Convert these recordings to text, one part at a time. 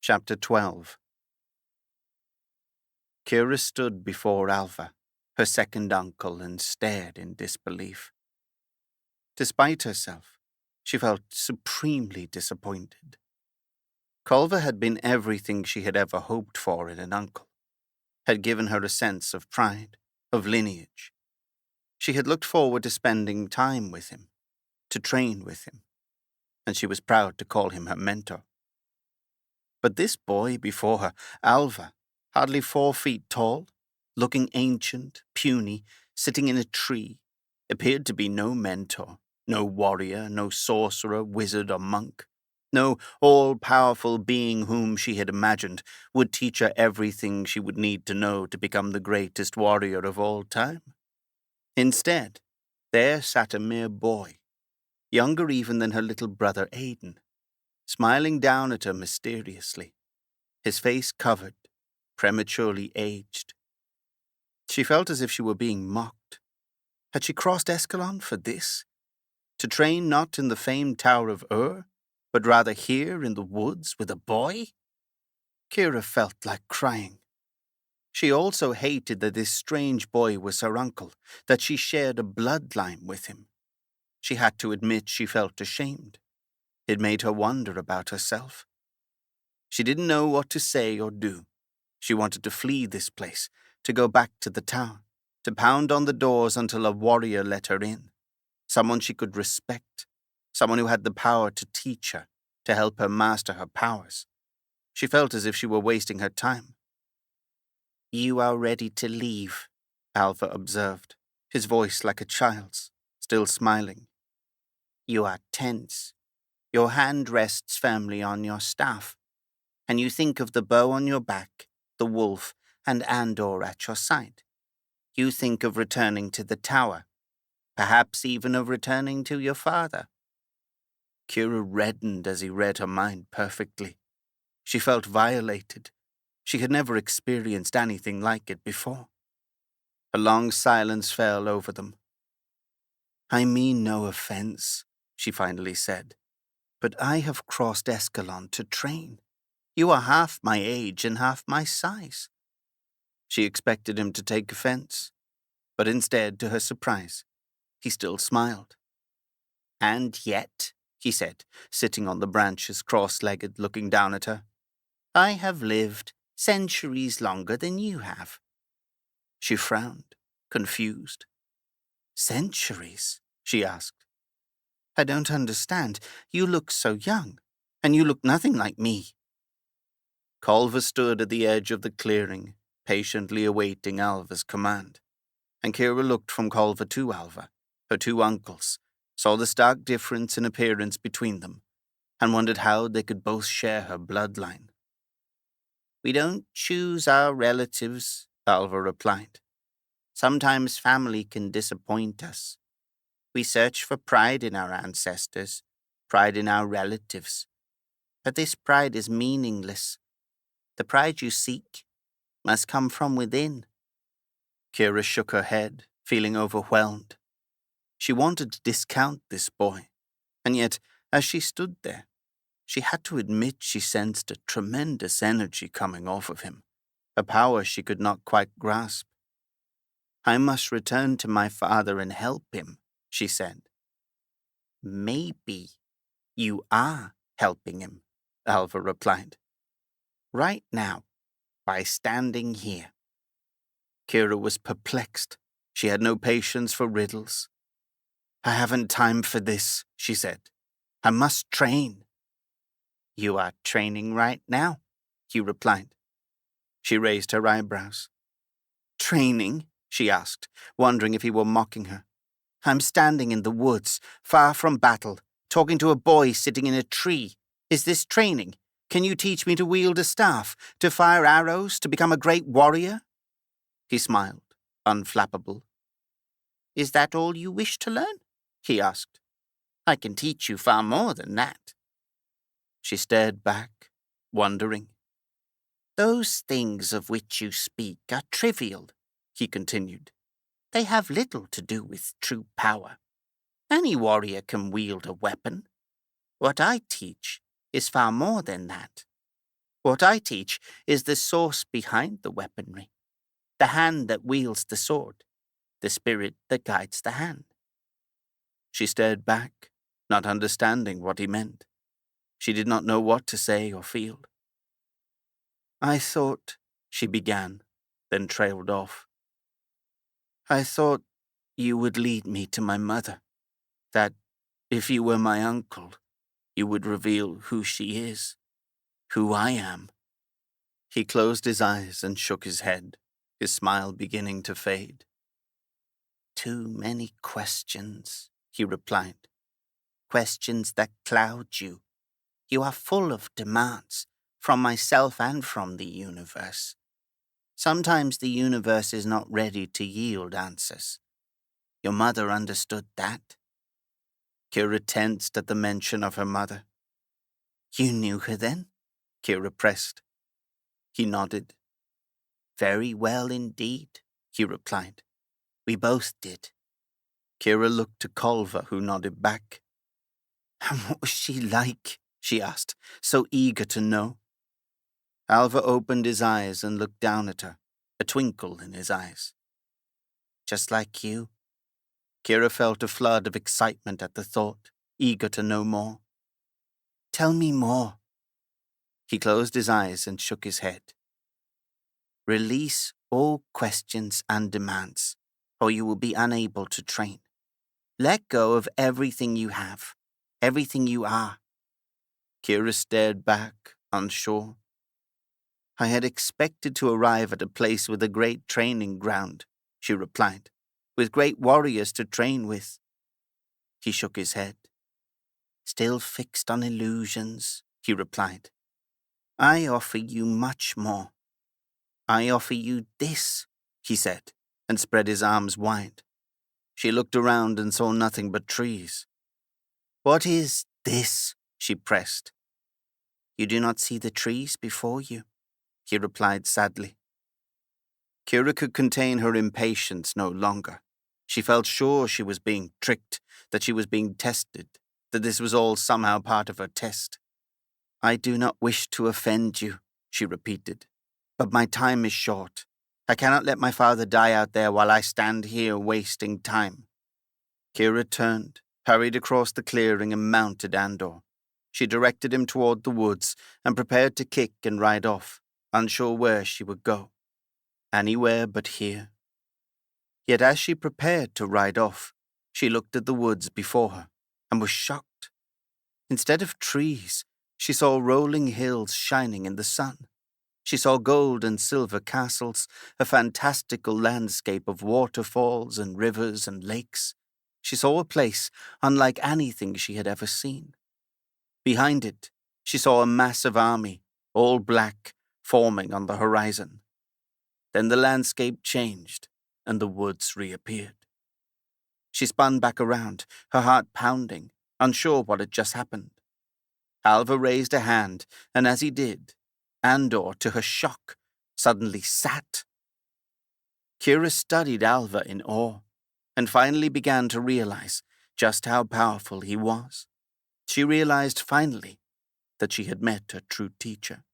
Chapter 12. Kira stood before Alva, her second uncle, and stared in disbelief. Despite herself, she felt supremely disappointed. Culver had been everything she had ever hoped for in an uncle, had given her a sense of pride, of lineage. She had looked forward to spending time with him, to train with him, and she was proud to call him her mentor. But this boy before her, Alva, hardly 4 feet tall, looking ancient, puny, sitting in a tree, appeared to be no mentor, no warrior, no sorcerer, wizard, or monk, no all-powerful being whom she had imagined would teach her everything she would need to know to become the greatest warrior of all time. Instead, there sat a mere boy, younger even than her little brother Aidan, smiling down at her mysteriously, his face covered, prematurely aged. She felt as if she were being mocked. Had she crossed Escalon for this? To train not in the famed Tower of Ur, but rather here in the woods with a boy? Kira felt like crying. She also hated that this strange boy was her uncle, that she shared a bloodline with him. She had to admit she felt ashamed. It made her wonder about herself. She didn't know what to say or do. She wanted to flee this place, to go back to the tower, to pound on the doors until a warrior let her in. Someone she could respect, someone who had the power to teach her, to help her master her powers. She felt as if she were wasting her time. "You are ready to leave," Alva observed, his voice like a child's, still smiling. "You are tense. Your hand rests firmly on your staff, and you think of the bow on your back, the wolf, and Andor at your side. You think of returning to the tower, perhaps even of returning to your father." Kira reddened as he read her mind perfectly. She felt violated. She had never experienced anything like it before. A long silence fell over them. "I mean no offense," she finally said, "but I have crossed Escalon to train. You are half my age and half my size." She expected him to take offense, but instead, to her surprise, he still smiled. "And yet," he said, sitting on the branches cross-legged, looking down at her, "I have lived centuries longer than you have." She frowned, confused. "Centuries?" she asked. "I don't understand. You look so young, and you look nothing like me." Culver stood at the edge of the clearing, patiently awaiting Alva's command, and Kira looked from Culver to Alva, her 2 uncles, saw the stark difference in appearance between them, and wondered how they could both share her bloodline. "We don't choose our relatives," Alva replied. "Sometimes family can disappoint us. We search for pride in our ancestors, pride in our relatives. But this pride is meaningless. The pride you seek must come from within." Kira shook her head, feeling overwhelmed. She wanted to discount this boy, and yet, as she stood there, she had to admit she sensed a tremendous energy coming off of him, a power she could not quite grasp. "I must return to my father and help him," she said. "Maybe you are helping him," Alva replied. "Right now, by standing here." Kira was perplexed. She had no patience for riddles. "I haven't time for this," she said. "I must train." "You are training right now," he replied. She raised her eyebrows. "Training?" she asked, wondering if he were mocking her. "I'm standing in the woods, far from battle, talking to a boy sitting in a tree. Is this training? Can you teach me to wield a staff, to fire arrows, to become a great warrior?" He smiled, unflappable. "Is that all you wish to learn?" he asked. "I can teach you far more than that." She stared back, wondering. "Those things of which you speak are trivial," he continued. "They have little to do with true power. Any warrior can wield a weapon. What I teach is far more than that." What I teach is the source behind the weaponry, the hand that wields the sword, the spirit that guides the hand. She stared back, not understanding what he meant. She did not know what to say or feel. I thought, she began, then trailed off. I thought you would lead me to my mother, that if you were my uncle, you would reveal who she is, who I am. He closed his eyes and shook his head, his smile beginning to fade. Too many questions, he replied. Questions that cloud you. You are full of demands, from myself and from the universe. Sometimes the universe is not ready to yield answers. Your mother understood that. Kira tensed at the mention of her mother. You knew her then? Kira pressed. He nodded. Very well indeed, he replied. We both did. Kira looked to Culver, who nodded back. And what was she like? She asked, so eager to know. Alva opened his eyes and looked down at her, a twinkle in his eyes. Just like you. Kira felt a flood of excitement at the thought, eager to know more. Tell me more. He closed his eyes and shook his head. Release all questions and demands, or you will be unable to train. Let go of everything you have, everything you are. Kira stared back, unsure. I had expected to arrive at a place with a great training ground, she replied, with great warriors to train with. He shook his head. Still fixed on illusions, he replied. I offer you much more. I offer you this, he said, and spread his arms wide. She looked around and saw nothing but trees. What is this? She pressed. You do not see the trees before you, he replied sadly. Kira could contain her impatience no longer. She felt sure she was being tricked, that she was being tested, that this was all somehow part of her test. I do not wish to offend you, she repeated, but my time is short. I cannot let my father die out there while I stand here wasting time. Kira turned, hurried across the clearing and mounted Andor. She directed him toward the woods and prepared to kick and ride off, unsure where she would go. Anywhere but here. Yet as she prepared to ride off, she looked at the woods before her and was shocked. Instead of trees, she saw rolling hills shining in the sun. She saw gold and silver castles, a fantastical landscape of waterfalls and rivers and lakes. She saw a place unlike anything she had ever seen. Behind it, she saw a massive army, all black, forming on the horizon. Then the landscape changed, and the woods reappeared. She spun back around, her heart pounding, unsure what had just happened. Alva raised a hand, and as he did, Andor, to her shock, suddenly sat. Kira studied Alva in awe, and finally began to realize just how powerful he was. She realized finally that she had met her true teacher.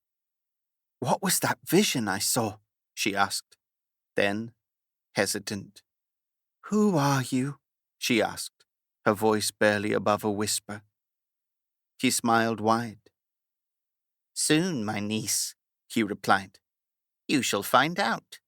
What was that vision I saw? She asked. Then, hesitant, Who are you? She asked, her voice barely above a whisper. He smiled wide. Soon, my niece, he replied. You shall find out.